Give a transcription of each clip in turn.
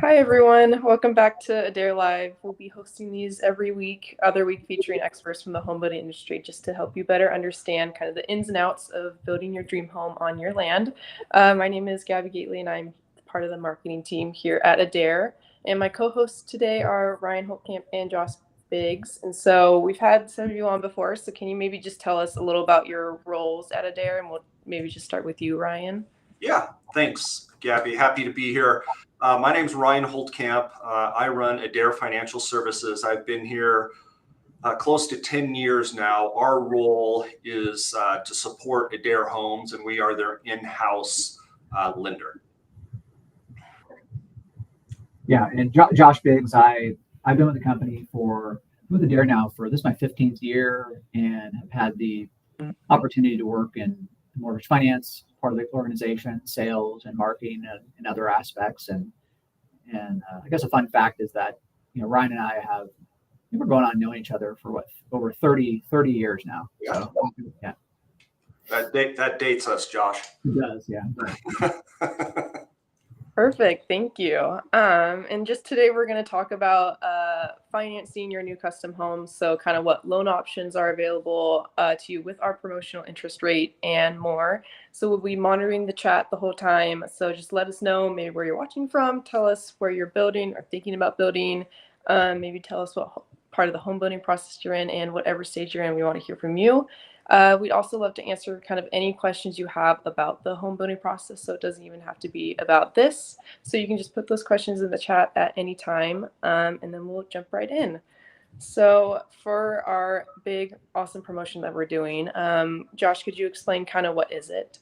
Hi everyone, welcome back to Adair Live. We'll be hosting these every week, other week featuring experts from the home building industry just to help you better understand kind of the ins and outs of building your dream home on your land. My name is Gabby Gately and I'm part of the marketing team here at Adair. And my co-hosts today are Ryan Holtkamp and Josh Biggs. And so we've had some of you on before, so can you maybe just tell us a little about your roles at Adair, and we'll maybe just start with you, Ryan. Yeah, thanks, Gabby. Happy to be here. My name's Ryan Holtkamp. I run Adair Financial Services. I've been here close to 10 years now. Our role is to support Adair Homes, and we are their in-house lender. Yeah, and Josh Biggs, I've been with the company with Adair now for this is my 15th year, and have had the opportunity to work in mortgage finance, part of the organization, sales and marketing, and other aspects. And I guess a fun fact is that Ryan and I we're going on knowing each other for over 30 years now. Yeah. So, yeah. That dates us, Josh. It does, yeah. Perfect, thank you. And just today we're going to talk about financing your new custom home. So kind of what loan options are available to you with our promotional interest rate and more. So we'll be monitoring the chat the whole time. So just let us know maybe where you're watching from. Tell us where you're building or thinking about building. Maybe tell us what part of the home building process you're in, and whatever stage you're in, we want to hear from you. We'd also love to answer kind of any questions you have about the home building process, so it doesn't even have to be about this. So you can just put those questions in the chat at any time, and then we'll jump right in. So for our big, awesome promotion that we're doing, Josh, could you explain kind of what is it?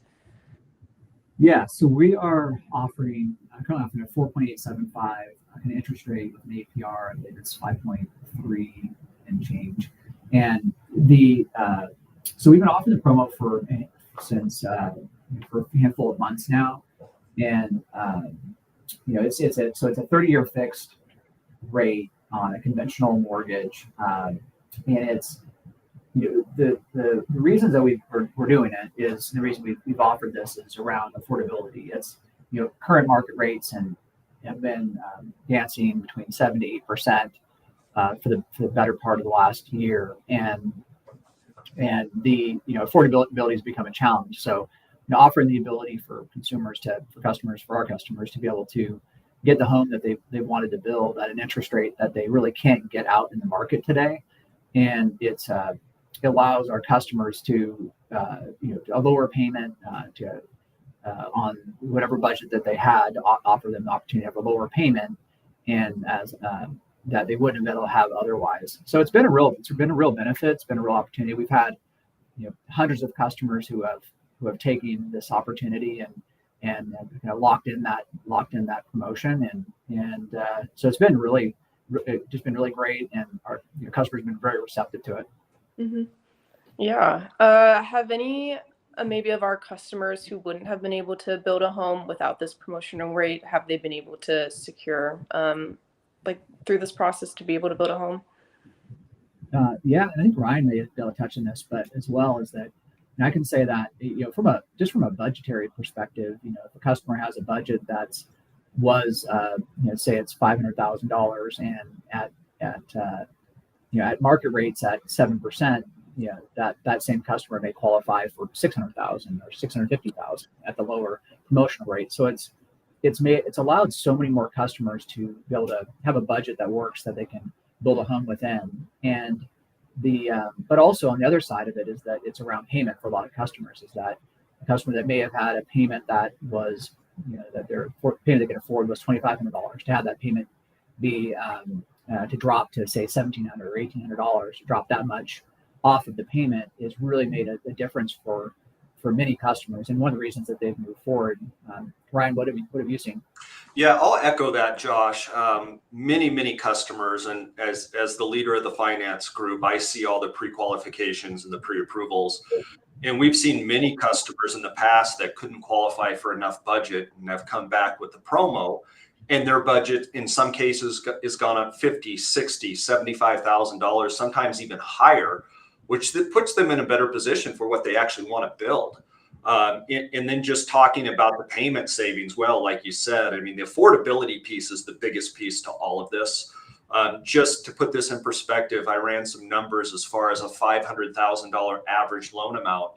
Yeah, so we are currently offering a 4.875 an interest rate with an APR. I believe it's 5.3 and change. And so we've been offering the promo for a handful of months now, and it's a 30-year fixed rate on a conventional mortgage, and it's the reasons that we're doing it is the reason we've offered this is around affordability. It's current market rates and have been dancing between 7 to 8% for the better part of the last year, and the affordability has become a challenge. So offering the ability for our customers to be able to get the home that they wanted to build at an interest rate that they really can't get out in the market today, and it allows our customers to a lower payment on whatever budget that they had, to offer them the opportunity to have a lower payment, and as that they wouldn't have been able to have otherwise. So it's been a real benefit. It's been a real opportunity. We've had hundreds of customers who have taken this opportunity and locked in that promotion, and so it's been really great, and our customers have been very receptive to it. Mm-hmm. Yeah. Have any maybe of our customers who wouldn't have been able to build a home without this promotional rate, have they been able to secure through this process to be able to build a home? Yeah, and I think Ryan may be able to touch on this, but as well as that, I can say that from a budgetary perspective, if a customer has a budget was say it's $500,000, and at market rates at 7%, that same customer may qualify for $600,000 or $650,000 at the lower promotional rate. So it's allowed so many more customers to be able to have a budget that works, that they can build a home within. And but also on the other side of it is that it's around payment for a lot of customers. Is that a customer that may have had a payment that was that their payment they could afford was $2,500, to have that payment be to drop to say $1,700 or $1,800, to drop that much off of the payment is really made a difference for many customers, and one of the reasons that they've moved forward. Ryan, what have you seen? Yeah, I'll echo that, Josh. Many customers, and as the leader of the finance group, I see all the pre-qualifications and the pre-approvals. And we've seen many customers in the past that couldn't qualify for enough budget and have come back with the promo, and their budget in some cases is gone up $50,000, $60,000, $75,000, sometimes even higher, which puts them in a better position for what they actually want to build. And then just talking about the payment savings, well, like you said, I mean, the affordability piece is the biggest piece to all of this. Just to put this in perspective, I ran some numbers as far as a $500,000 average loan amount.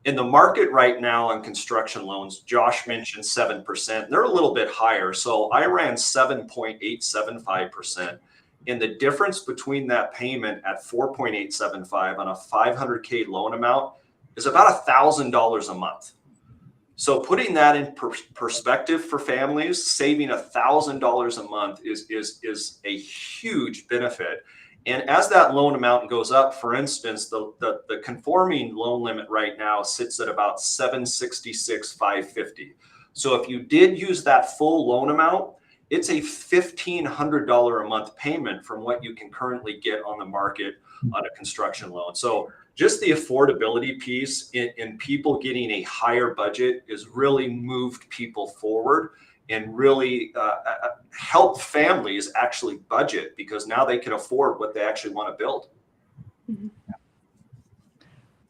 In the market right now on construction loans, Josh mentioned 7%. They're a little bit higher. So I ran 7.875%. And the difference between that payment at 4.875 on a 500K loan amount is about $1,000 a month. So putting that in perspective for families, saving $1,000 a month is a huge benefit. And as that loan amount goes up, for instance, the conforming loan limit right now sits at about $766,550. So if you did use that full loan amount, it's a $1,500 a month payment from what you can currently get on the market on a construction loan. So just the affordability piece in people getting a higher budget is really moved people forward and really help families actually budget, because now they can afford what they actually want to build.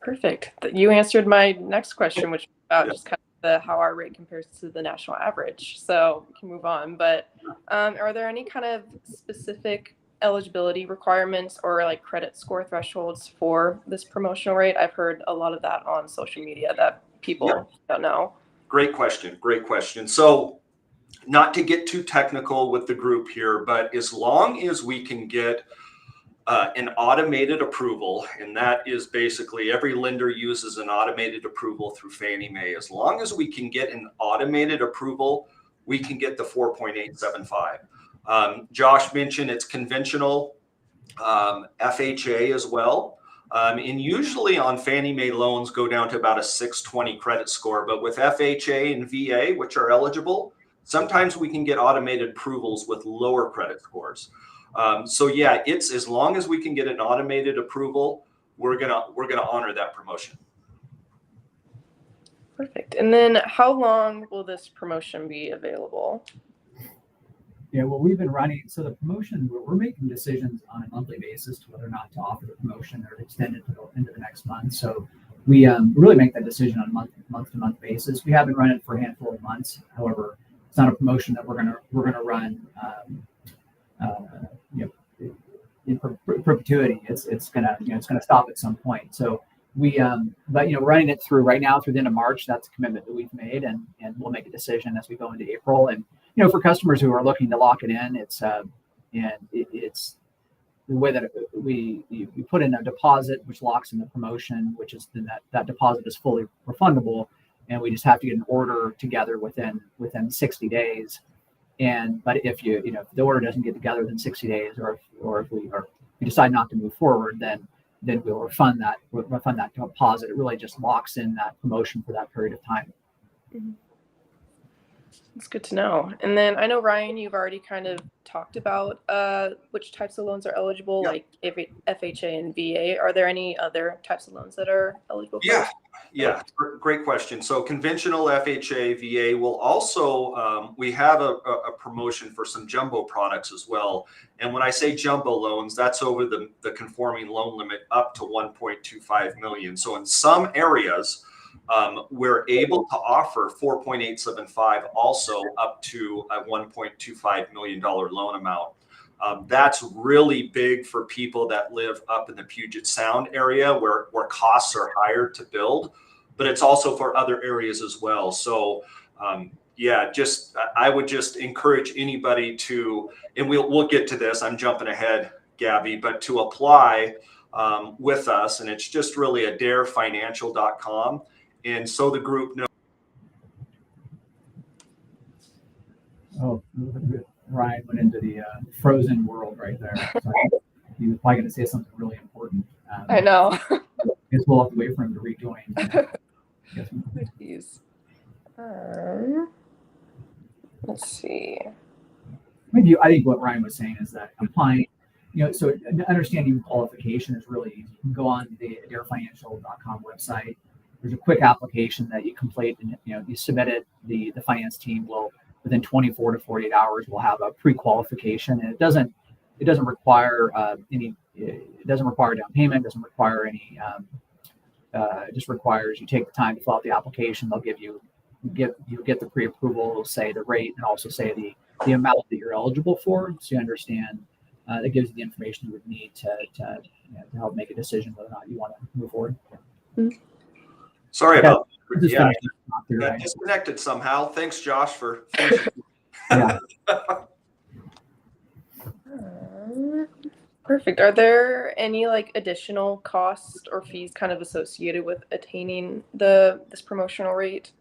Perfect. You answered my next question, which was about just kind of how our rate compares to the national average. So we can move on. But are there any kind of specific eligibility requirements or like credit score thresholds for this promotional rate? I've heard a lot of that on social media that people don't know. Great question. So not to get too technical with the group here, but as long as we can get an automated approval, and that is basically every lender uses an automated approval through Fannie Mae. As long as we can get an automated approval, we can get the 4.875. Josh mentioned it's conventional FHA as well. And usually on Fannie Mae loans go down to about a 620 credit score, but with FHA and VA, which are eligible, sometimes we can get automated approvals with lower credit scores. So yeah, it's as long as we can get an automated approval, we're gonna honor that promotion. Perfect. And then how long will this promotion be available? Yeah, well, we've been running, so the promotion, we're making decisions on a monthly basis to whether or not to offer the promotion or extend it into the next month. So we really make that decision on a month-to-month basis. We have been running it for a handful of months. However, it's not a promotion that we're gonna run in perpetuity. It's gonna stop at some point. So we but running it through right now through the end of March. That's a commitment that we've made, and we'll make a decision as we go into April. And for customers who are looking to lock it in, it's it's the way that we put in a deposit which locks in the promotion, which is that deposit is fully refundable, and we just have to get an order together within 60 days. But if if the order doesn't get together within 60 days, or if we decide not to move forward, then we'll refund that deposit. It really just locks in that promotion for that period of time. Mm-hmm. That's good to know. And then I know, Ryan, you've already kind of talked about which types of loans are eligible, like FHA and VA. Are there any other types of loans that are eligible? Yeah, great question. So conventional FHA, VA will also, we have a promotion for some jumbo products as well. And when I say jumbo loans, that's over the conforming loan limit up to 1.25 million. So in some areas, we're able to offer 4.875 also up to a $1.25 million loan amount. That's really big for people that live up in the Puget Sound area where costs are higher to build, but it's also for other areas as well. So I would just encourage anybody to, and we'll get to this, I'm jumping ahead, Gabby, but to apply with us, and it's just really adairfinancial.com. And so the group knows. Oh, Ryan went into the frozen world right there. So he was probably going to say something really important. I know. I guess we'll have to wait for him to rejoin. Please. Let's see. Maybe I think what Ryan was saying is that applying, so understanding qualification is really easy. You can go on the adairfinancial.com website. There's a quick application that you complete, and you submit it. The finance team will, within 24 to 48 hours, will have a pre-qualification, and it doesn't require it doesn't require down payment, doesn't require any just requires you take the time to fill out the application. They'll you get the pre-approval, it'll say the rate and also say the amount that you're eligible for, so you understand. That gives you the information you would need to help make a decision whether or not you want to move forward. Sorry about that. Yeah, got disconnected somehow. Thanks, Josh, for finishing. Yeah. Perfect. Are there any like additional costs or fees kind of associated with attaining this promotional rate?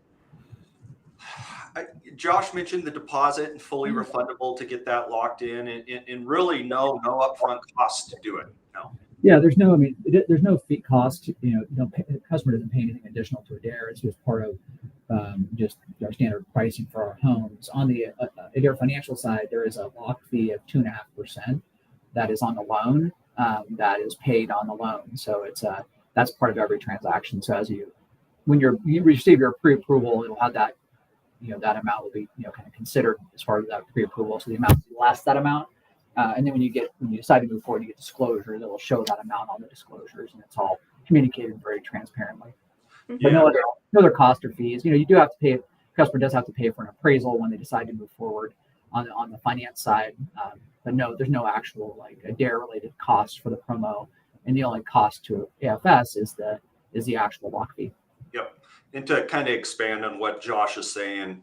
Josh mentioned the deposit and fully refundable to get that locked in, and really no upfront costs to do it. No. Yeah, there's no fee cost. The customer doesn't pay anything additional to Adair. It's just part of just our standard pricing for our homes. On the Adair financial side, there is a lock fee of 2.5% that is on the loan, that is paid on the loan. So that's part of every transaction. So when you receive your pre-approval, it'll have that, that amount will be kind of considered as part of that pre-approval. So the amount less that amount. And then when you decide to move forward, you get disclosures. It will show that amount on the disclosures, and it's all communicated very transparently. But no other cost or fees. You do have to pay. Customer does have to pay for an appraisal when they decide to move forward on the finance side. But no, there's no actual like Adair related cost for the promo, and the only cost to AFS is the actual lock fee. Yep. And to kind of expand on what Josh is saying,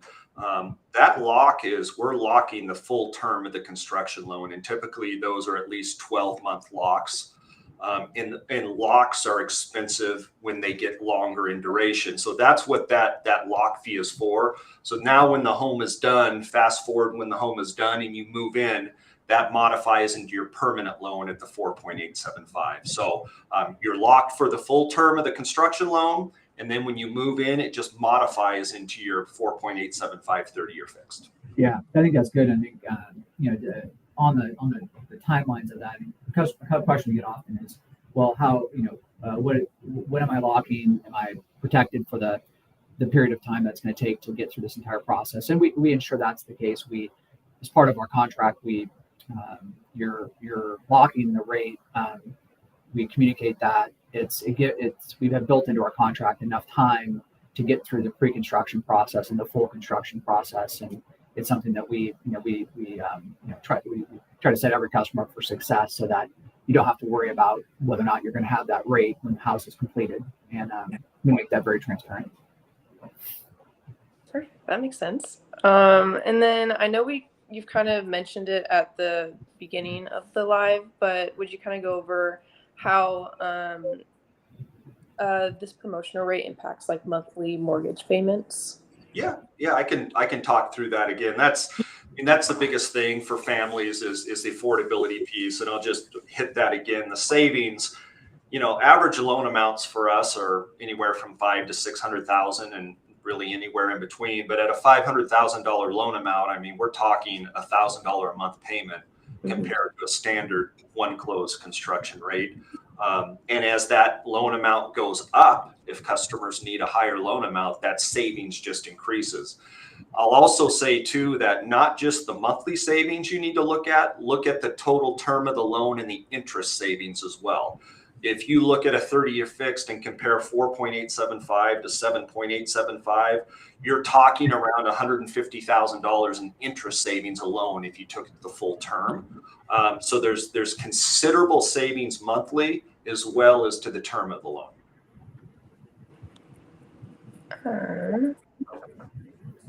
that lock we're locking the full term of the construction loan, and typically those are at least 12-month locks. And locks are expensive when they get longer in duration. So that's what that lock fee is for. So now when the home is done, fast forward when the home is done and you move in, that modifies into your permanent loan at the 4.875. So you're locked for the full term of the construction loan. And then when you move in, it just modifies into your 4.875 30-year fixed. Yeah, I think that's good. I think on the timelines of that, because a question we get often is, well, how what am I locking? Am I protected for the period of time that's going to take to get through this entire process? And we ensure that's the case. We, as part of our contract, you're locking the rate. We communicate that we have built into our contract enough time to get through the pre-construction process and the full construction process, and it's something that we try to set every customer up for success, so that you don't have to worry about whether or not you're going to have that rate when the house is completed, and we make that very transparent. Perfect. That makes sense. And then I know you've kind of mentioned it at the beginning of the live, but would you kind of go over how this promotional rate impacts like monthly mortgage payments? Yeah, I can talk through that again. That's the biggest thing for families is the affordability piece, and I'll just hit that again. The savings, average loan amounts for us are anywhere from $500,000 to $600,000, and really anywhere in between. But at a $500,000 loan amount, I mean, we're talking $1,000 a month payment compared to a standard one close construction rate. And as that loan amount goes up, if customers need a higher loan amount, that savings just increases. I'll also say too that not just the monthly savings you need to look at the total term of the loan and the interest savings as well. If you look at a 30-year fixed and compare 4.875 to 7.875, you're talking around $150,000 in interest savings alone if you took the full term. So there's considerable savings monthly as well as to the term of the loan.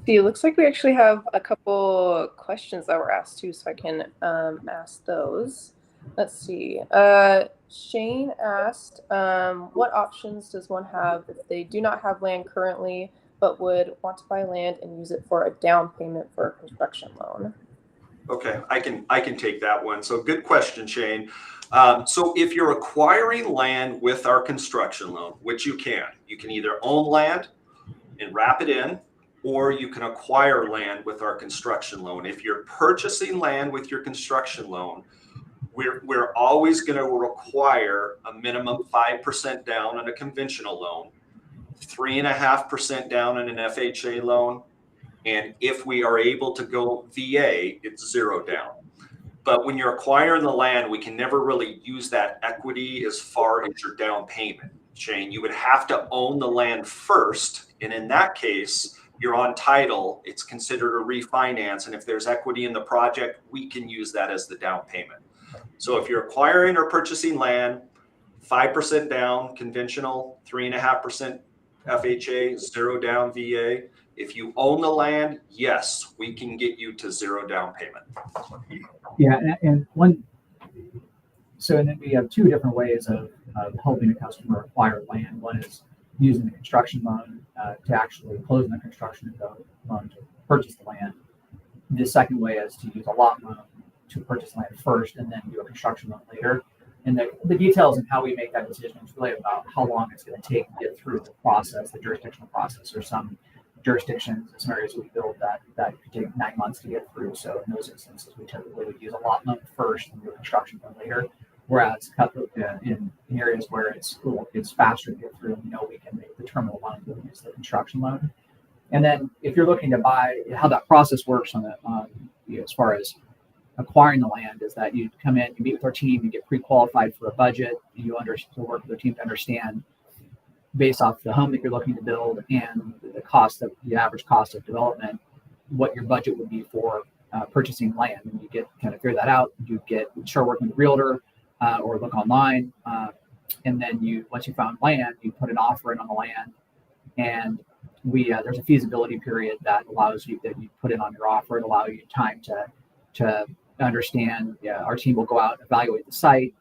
See, it looks like we actually have a couple questions that were asked too, so I can ask those. Let's see. Shane asked, what options does one have if they do not have land currently, but would want to buy land and use it for a down payment for a construction loan? Okay, I can take that one. So good question, Shane. So if you're acquiring land with our construction loan, which you can either own land and wrap it in, or you can acquire land with our construction loan. If you're purchasing land with your construction loan, we're always going to require a minimum 5% down on a conventional loan, 3.5% down on an FHA loan, and if we are able to go VA, it's 0 down. But when you're acquiring the land, we can never really use that equity as far as your down payment. chain, you would have to own the land first. And in that case, you're on title, it's considered a refinance. And if there's equity in the project, we can use that as the down payment. So if you're acquiring or purchasing land, 5% down, conventional, 3.5% FHA, 0 down VA. If you own the land, yes, we can get you to 0 down payment. Yeah, and then we have two different ways of helping a customer acquire land. One is using the construction loan to actually close the construction loan to purchase the land. The second way is to use a lot loan to purchase land first and then do a construction loan later. And the details and how we make that decision is really about how long it's going to take to get through the process, the jurisdictional process. Or some jurisdictions, some areas we build that could take 9 months to get through. So in those instances, we typically would use a lot loan first and do a construction loan later. Whereas in areas where it's faster to get through, we know we can make the terminal loan and use the construction loan. And then if you're looking to buy, how that process works as far as acquiring the land is that you come in, you meet with our team, you get pre-qualified for a budget, and you work with the team to understand based off the home that you're looking to build and the average cost of development, what your budget would be for purchasing land. And you get kind of figure that out. You start working with a realtor or look online, and then once you found land, you put an offer in on the land, and there's a feasibility period that allows you that you put in on your offer. It allows you time to understand. Our team will go out, evaluate the site,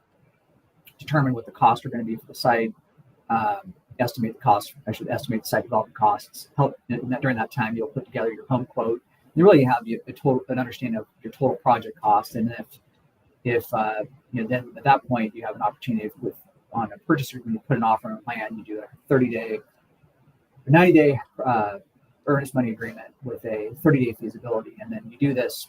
determine what the costs are going to be for the site, estimate the site development costs. During that time, you'll put together your home quote. You really have an understanding of your total project cost, and if then at that point you have an opportunity on a purchaser when you put an offer on land, you do a 30-day, 90-day earnest money agreement with a 30-day feasibility, and then you do this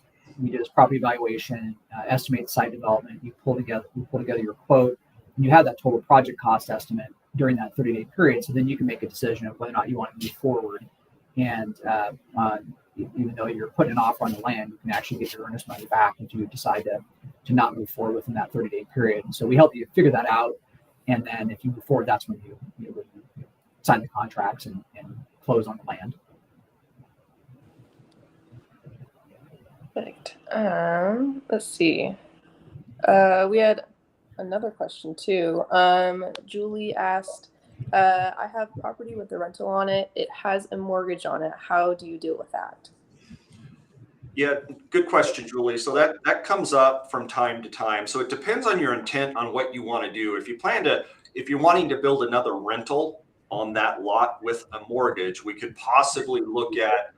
property evaluation, estimate site development, you pull together your quote, and you have that total project cost estimate during that 30-day period. So then you can make a decision of whether or not you want to move forward. And even though you're putting an offer on the land, you can actually get your earnest money back if you decide to not move forward within that 30-day period. And so we help you figure that out. And then if you move forward, that's when you sign the contracts and close on the land. Perfect. Let's see. We had another question too. Julie asked, I have property with a rental on it. It has a mortgage on it. How do you deal with that? Yeah, good question, Julie. So that comes up from time to time. So it depends on your intent on what you want to do. If you're wanting to build another rental on that lot with a mortgage, we could possibly look at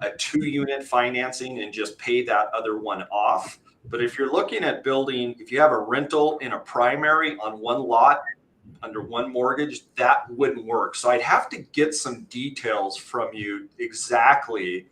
a 2-unit financing and just pay that other one off. But if you're looking at building, if you have a rental in a primary on one lot under one mortgage, that wouldn't work. So I'd have to get some details from you exactly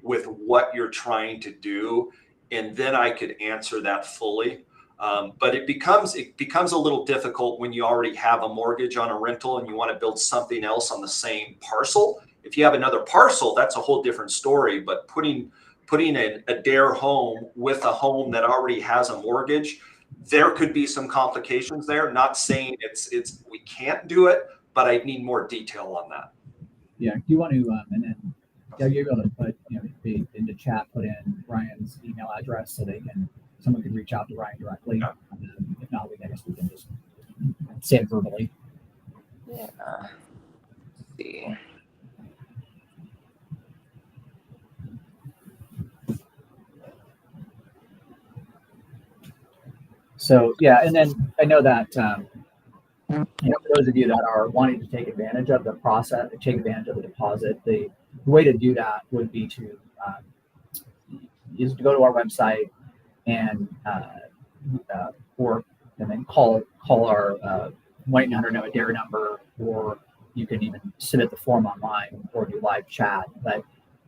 with what you're trying to do, and then I could answer that fully. But it becomes a little difficult when you already have a mortgage on a rental and you want to build something else on the same parcel. If you have another parcel, that's a whole different story. But putting an Adair home with a home that already has a mortgage, there could be some complications there. Not saying it's we can't do it, but I need more detail on that. Yeah, do you want to and then you're able to put in the chat, put in Ryan's email address so someone can reach out to Ryan directly. Yeah. If not, we can just say it verbally. Yeah. Let's see. So yeah, and then I know that for those of you that are wanting to take advantage of the process, take advantage of the deposit, the way to do that would be to go to our website and then call our 1-800 Adair number, or you can even submit the form online or do live chat. But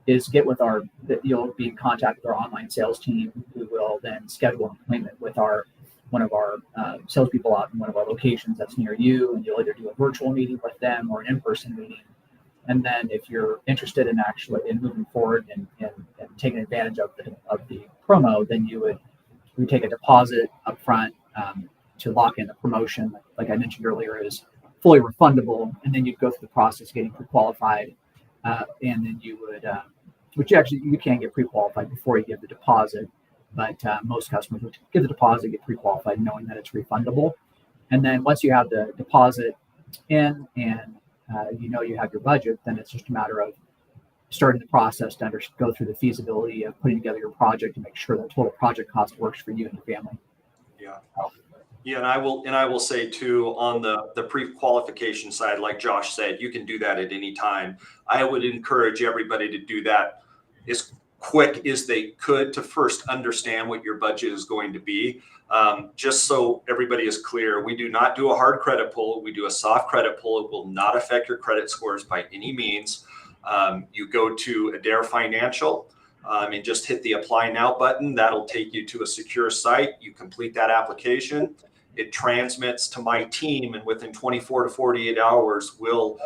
you'll be in contact with our online sales team, who will then schedule an appointment with one of our salespeople out in one of our locations that's near you, and you'll either do a virtual meeting with them or an in-person meeting. And then if you're interested in moving forward and taking advantage of the promo, then we take a deposit up front to lock in the promotion. Like I mentioned earlier, is fully refundable, and then you'd go through the process of getting pre-qualified, and then you would, which actually you can get pre-qualified before you give the deposit, but most customers would give the deposit, get pre-qualified, knowing that it's refundable. And then once you have the deposit in and you have your budget, then it's just a matter of starting the process to go through the feasibility of putting together your project to make sure that total project cost works for you and your family. Yeah, and I will say too, on the pre-qualification side, like Josh said, you can do that at any time. I would encourage everybody to do that as quick as they could to first understand what your budget is going to be. Just so everybody is clear, we do not do a hard credit pull. We do a soft credit pull. It will not affect your credit scores by any means. You go to Adair Financial and just hit the apply now button. That'll take you to a secure site. You complete that application. It transmits to my team, and within 24 to 48 hours, we'll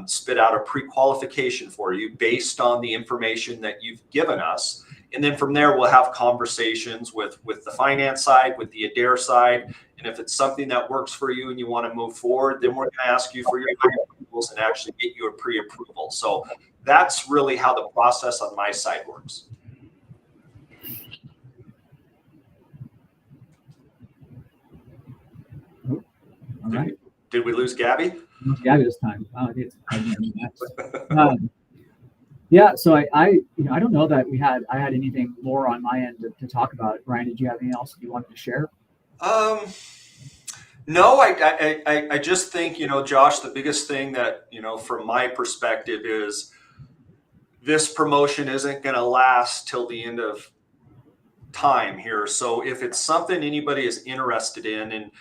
spit out a pre-qualification for you based on the information that you've given us. And then from there, we'll have conversations with the finance side, with the Adair side. And if it's something that works for you and you want to move forward, then we're going to ask you for your pre-approvals and actually get you a pre-approval. So that's really how the process on my side works. All right. Did we lose Gabby? Gabby this time. Oh, it's yeah. So I don't know that I had anything more on my end to talk about. Ryan, did you have anything else you wanted to share? No, I just think, Josh, the biggest thing that, from my perspective is this promotion isn't going to last till the end of time here. So if it's something anybody is interested in, and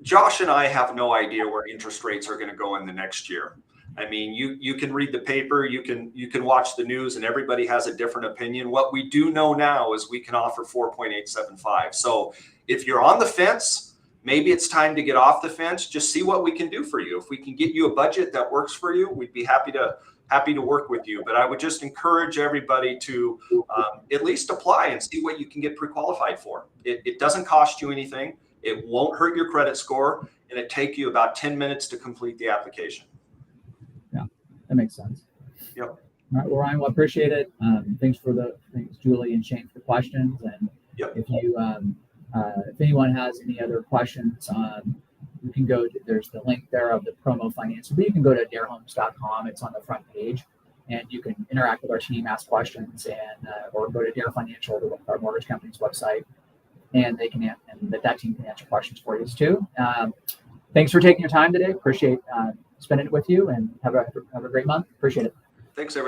Josh and I have no idea where interest rates are going to go in the next year. I mean, you can read the paper, you can watch the news, and everybody has a different opinion. What we do know now is we can offer 4.875. So if you're on the fence, maybe it's time to get off the fence. Just see what we can do for you. If we can get you a budget that works for you, we'd be happy to work with you. But I would just encourage everybody to at least apply and see what you can get pre-qualified for. It doesn't cost you anything. It won't hurt your credit score, and it take you about 10 minutes to complete the application. Yeah, that makes sense. Yep. All right, well, Ryan, appreciate it. Thanks, Julie and Shane, for the questions. And yep. If anyone has any other questions, you can go to, there's the link there of the promo finance, but you can go to adairhomes.com. It's on the front page, and you can interact with our team, ask questions, and or go to Adair Financial, our mortgage company's website, and they can that team can answer questions for you too. Thanks for taking your time today. Appreciate spending it with you, and have a great month. Appreciate it. Thanks, everybody.